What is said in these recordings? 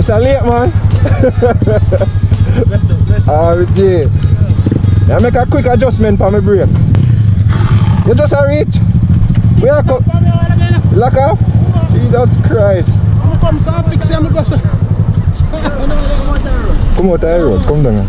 It's a late, man. Okay. I make a quick adjustment for my brake. You just a reach. We are come. Lock off? Jesus Christ. I'm come so fix him because come out the road, come down.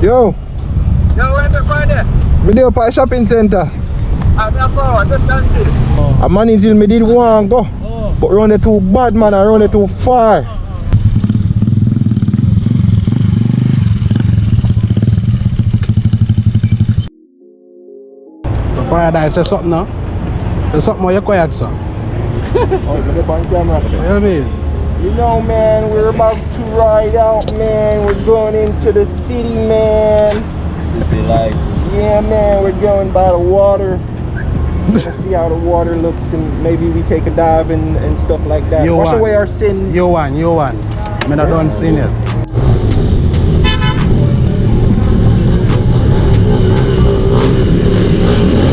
Yo! Yo, where the Friday? Me dey up at shopping center. I'm here for just dancing. I managed till me did want go. But round the too bad, man, and round the too far. The paradise is something now. There's something more you quiet, sir. Oh, you on camera. What do you mean? You know, man, we're about to ride out, man. We're going into the city, man. City life. Yeah, man, we're going by the water. Let's see how the water looks, and maybe we take a dive and stuff like that. Wash away our sins. You one. I'm not done seeing it.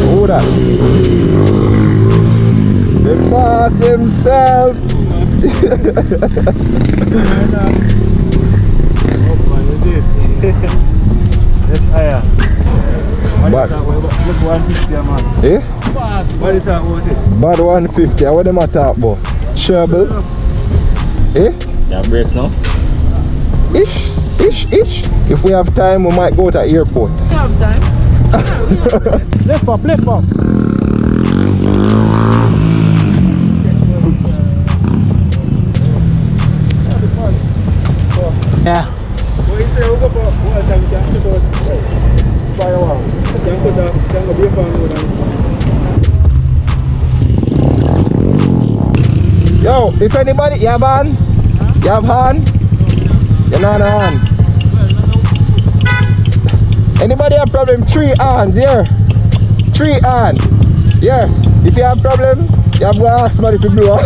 Who that? The boss himself. Yes, I am. Bad. Look 150, man. Eh? What is that about it? Bad 150. What them a talk about? Trouble? Eh? Yeah, breaks now. Ish. If we have time, we might go to the airport. You have time. Lift up. Yeah. What you say? Who go for what time? Jamco fire wow. Jamco be a fan. Yo, if anybody, you have hand? You have hand? You're not a hand. Anybody have problem? 3 hands, here. 3 hands. Yeah. If you have problem, you have to ask somebody to blow up.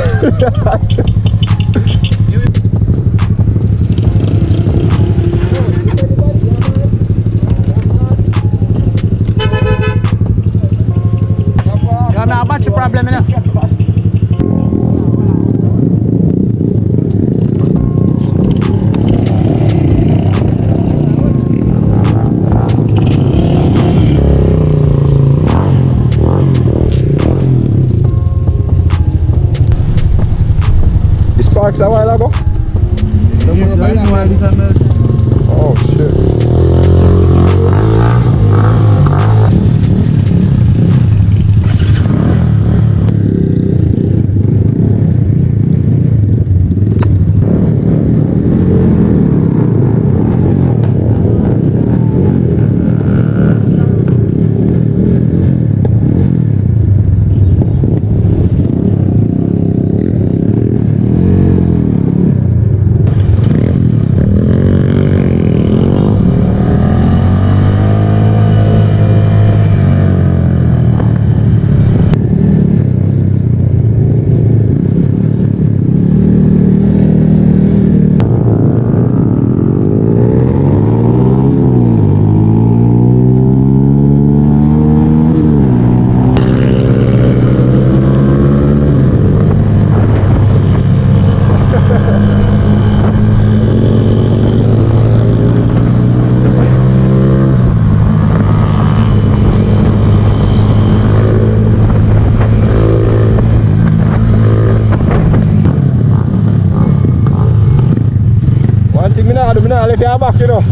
problem, you know. This parks a while ago? Oh shit. I left your back, you know.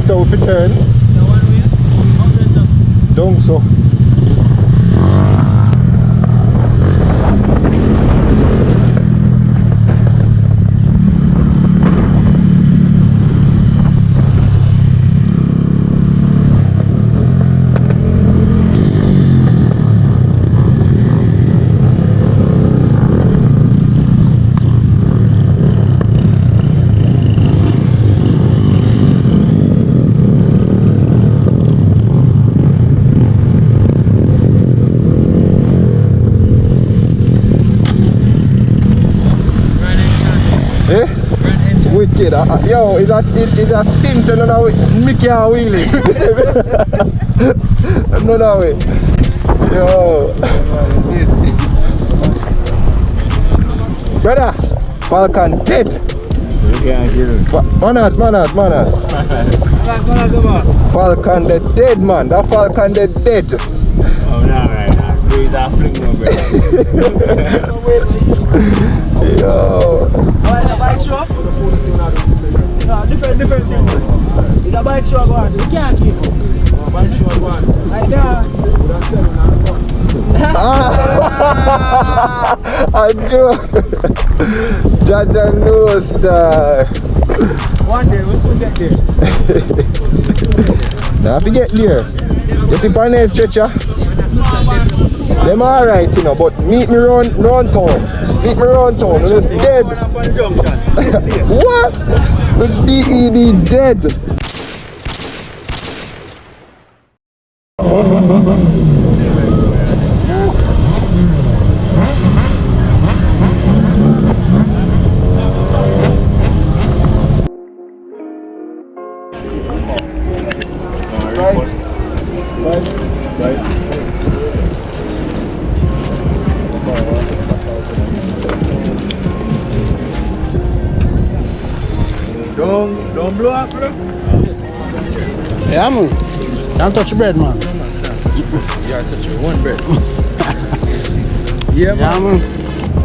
down so if you turn. Down so. Wicked. Yo, is that stint and no me can't wheel it. No way. Yo. Brother, Falcon dead. You can't kill him. Man. Falcon dead man. That Falcon dead. Oh, no, right. Do it that fling no, bro. Yo. It's a bike shop? No, different thing. It's a bike shop one. We can't keep it. Bike shop one. Like that. I do. Jaja knows that. One day we'll soon get there. Now if you get there, you see on the stretcher. Them alright, you know, but meet me round town. Meet me round town. It's dead. What? The DED dead. Don't blow up, bro. Yeah, man. Can't touch bread, man. You gotta touch your one bread. Yeah, man.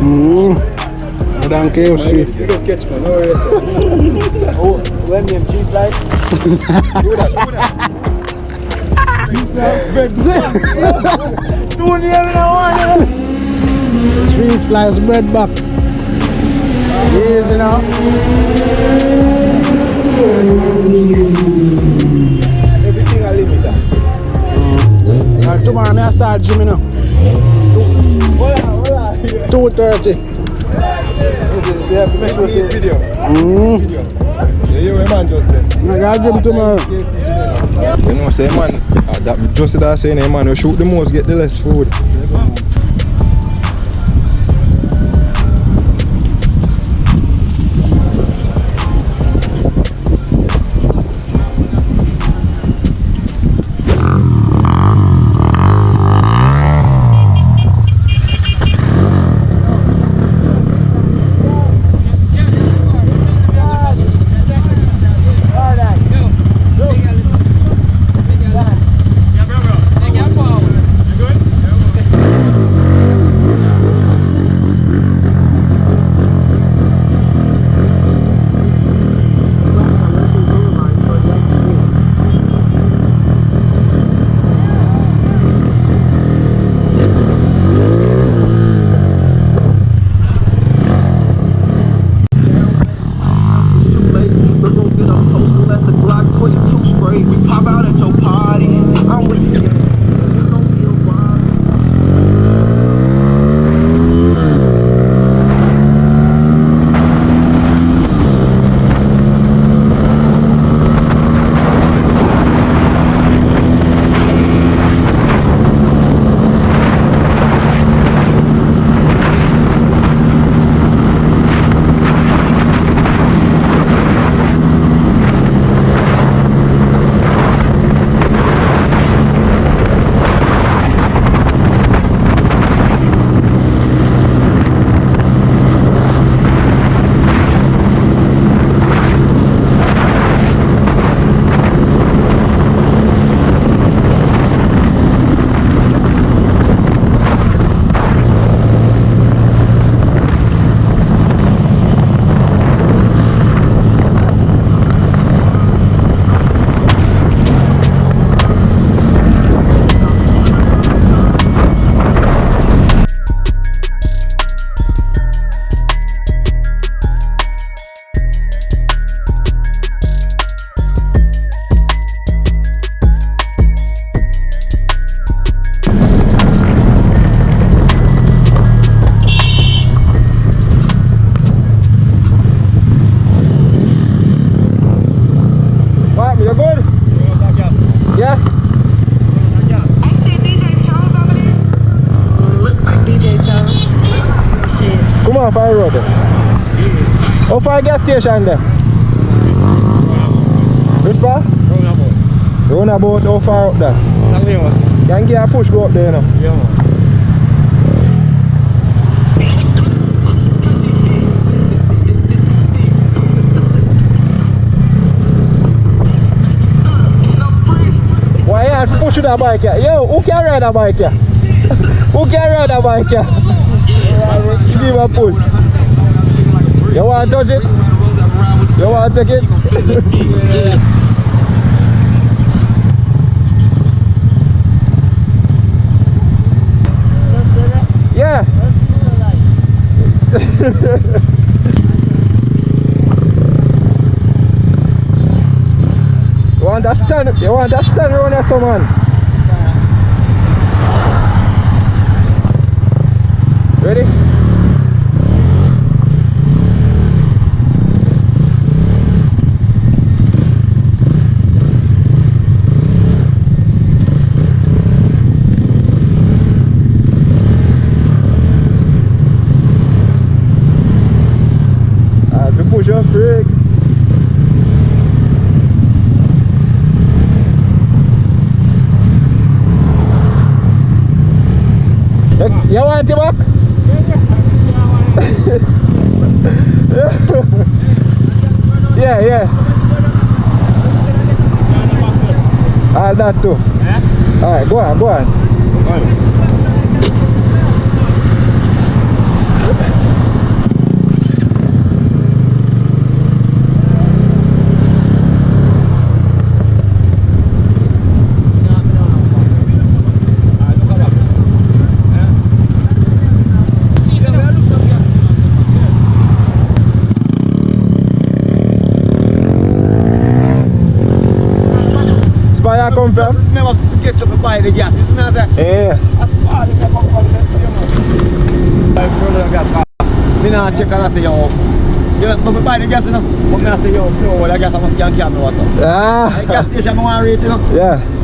More than KFC. You get catch man, no worries. Oh, when them cheese like? Do that. Two near now one. 3 slice bread back. Easy now. Everything I live with that. Tomorrow I start gym now. 2:30. They have to make sure see video. Yeah, man just there. I got gym tomorrow. You know, say man, that just that saying, hey, man, you shoot the most, get the less food. off the road then? How far gas station there? Which far? Roundabout, how far up there? Can you get a push go up there, you know? Yeah, man. Why you have to push that bike here? Yo, who can ride that bike here? Who can ride that bike here? Give him a push. You want to touch it? You want to take it? Yeah. You want to stand around there, someone? Ready? To push up brake. You want it back? Yeah, yeah. All that too. Alright, go on, go on. Where you come from? Never forget to buy the gas. This man said, Yeah. me not check and I say, yo, you know, buy the gas, you know. But me I say, yo, no, the gas I must can't me what's up. Ah. The gas station I want to rate, you know. Yeah.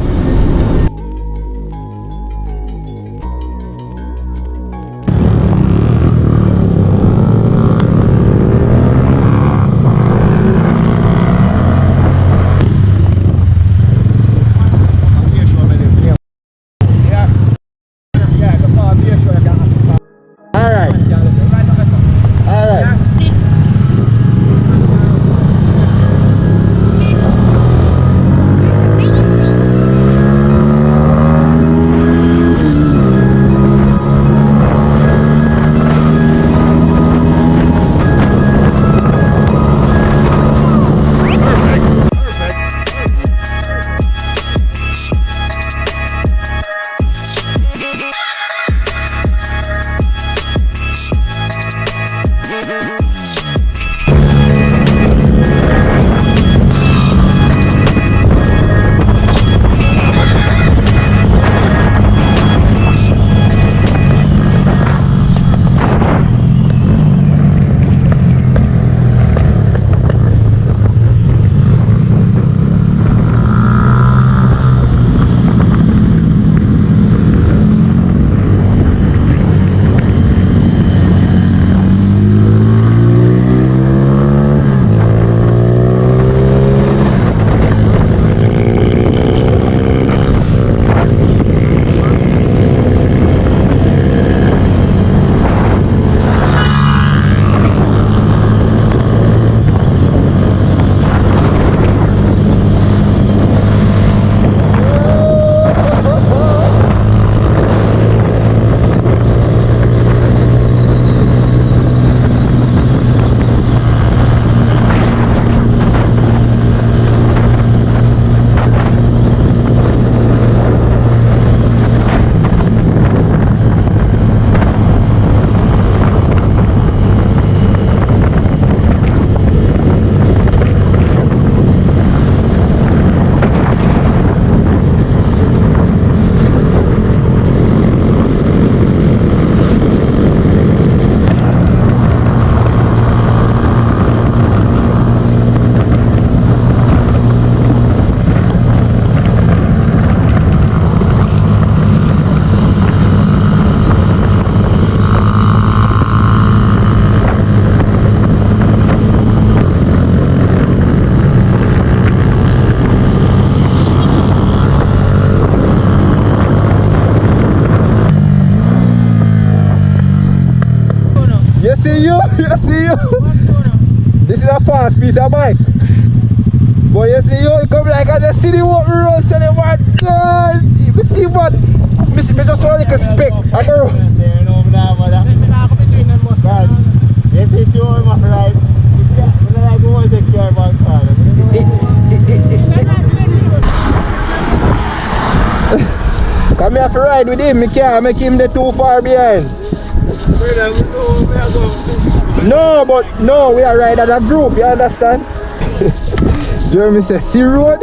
see you. You see you. This is a fast piece of bike. But you see you come like as a city walk road, so the man, God, you see what? Me just want like a speck. I go. Yes, it's you, my friend. I go and take care of my car. Come here to ride with him, I can't make him too far behind. No, but no, we are ride as a group, you understand? Jeremy says, see road,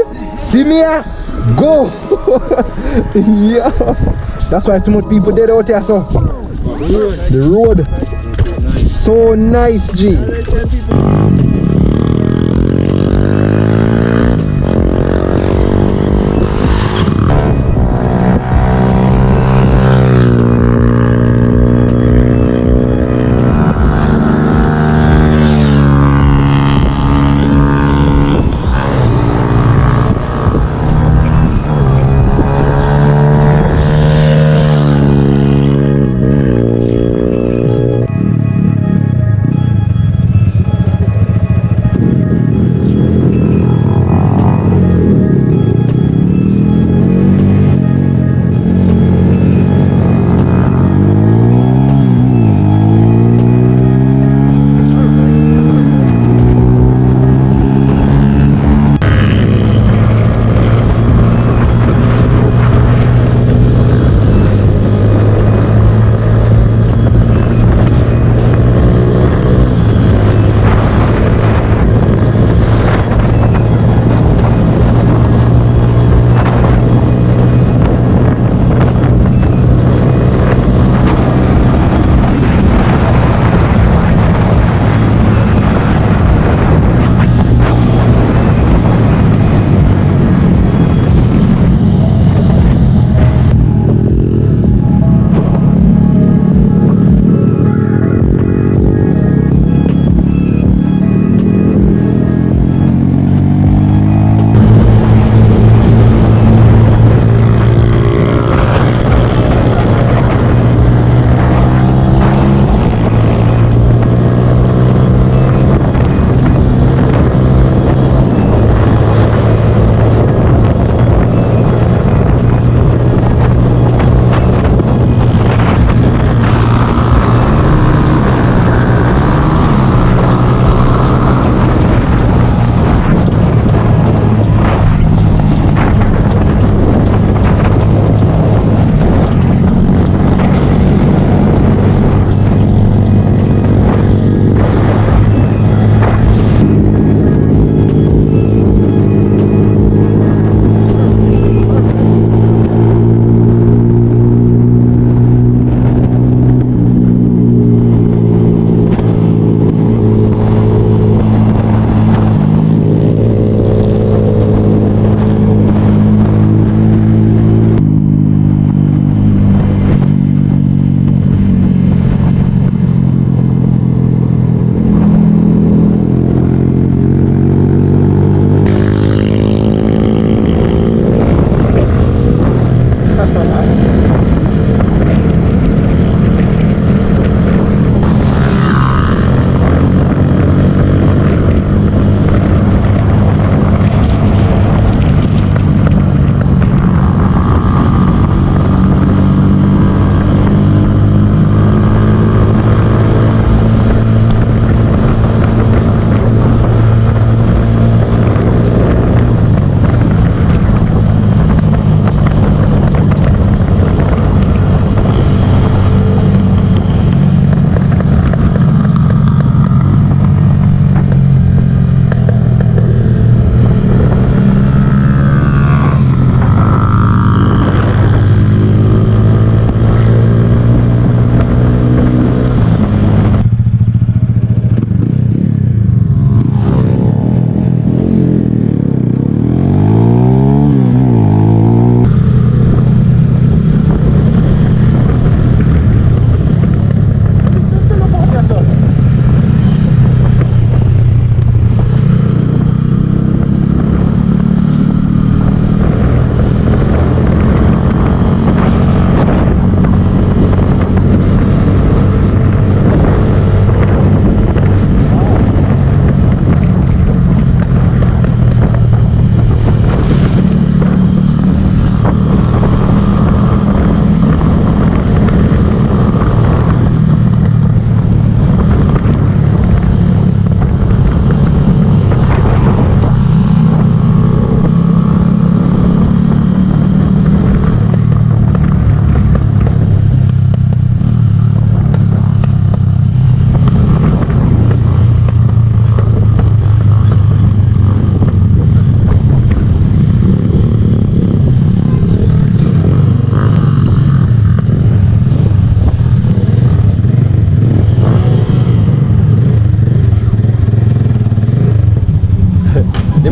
see me here, go! Yeah. That's why so much people dead out here, so. The road. So nice, G.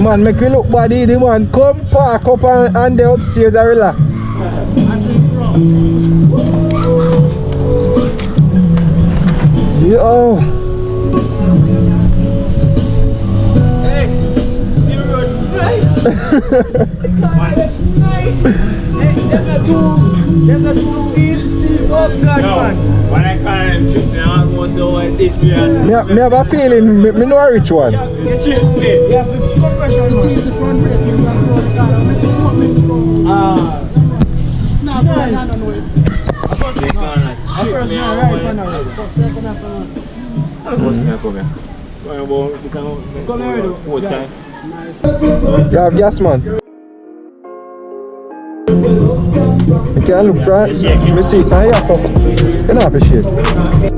man, make you look body, the man. Come park up and the upstairs and relax. Yo. Hey, the road nice. Nice. Hey, them not too steep. Oh God, man. When I climb trip, I almost over this way. Me have a feeling, me know a rich one. You have the compression. It is the front brake, you can throw the car. I'm missing what me go. Nah, bro, I don't know it. You have gas, man. You can look for it. Me see it and here, so you don't have to shake.